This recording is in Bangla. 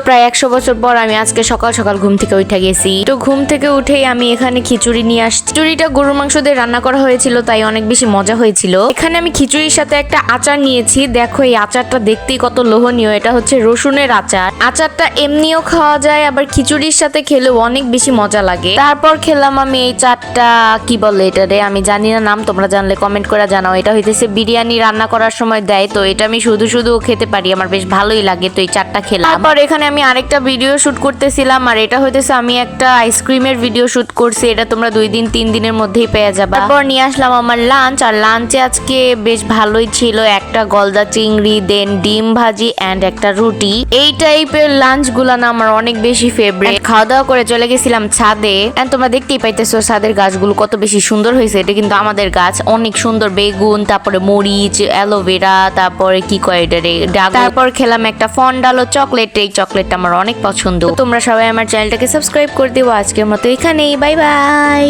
প্রায় 100 বছর পর আমি আজকে সকাল সকাল ঘুম থেকে উঠে গেছি। তো ঘুম থেকে উঠেই আমি এখানে খিচুড়ি নিয়ে আসছি। খিচুড়িটা গরুর মাংস দিয়ে রান্না করা হয়েছিল, তাই অনেক বেশি মজা হয়েছিল। এখানে আমি খিচুড়ির সাথে একটা আচার নিয়েছি। দেখো এই আচারটা দেখতেই কত লোভনীয়। এটা হচ্ছে রসুনের আচার। আচারটা এমনিও খাওয়া যায়, আবার খিচুড়ির সাথে খেলেও অনেক বেশি মজা লাগে। তারপর খেলাম আমি এই চারটা, কি বলে এটা রে, আমি জানি না নাম, তোমরা জানলে কমেন্ট করে জানাও। এটা হইতেছে বিরিয়ানি রান্না করার সময় দেয়, তো এটা আমি শুধু শুধু খেতে পারি, আমার বেশ ভালোই লাগে। তো এই চারটা খেলাম। তারপর এখানে আমি আরেকটা ভিডিও শুট করতেছিলাম, আর এটা হইতেছে আমি একটা আইসক্রিমের ভিডিও শুট করছি। এটা তোমরা 2-3 দিনের মধ্যেই পেয়ে যাবে। তারপর নিয়ে আসলাম আমার লাঞ্চ, আর লাঞ্চে আজকে বেশ ভালোই ছিল। একটা গলদা চিংড়ি, দেন ডিম ভাজি এন্ড একটা রুটি। এই টাইপের লাঞ্চ গুলা না আমার অনেক বেশি ফেভারিট। খাওয়া দাওয়া করে চলে গেছিলাম ছাদে। এন্ড তোমরা দেখতেই পাইতেছো ছাদের গাছগুলো কত বেশি সুন্দর হয়েছে। এটা কিন্তু আমাদের গাছ, অনেক সুন্দর। বেগুন, তারপরে মরিচ, অ্যালোভেরা, তারপরে কি কয় এটা রে, তারপর খেলাম একটা ফন্ডালো চকলেট। এই চকলেটটা আমার অনেক পছন্দ। তোমরা সবাই আমার চ্যানেলটাকে সাবস্ক্রাইব করে দিও। আজকের মতো এখানেই, বাই বাই।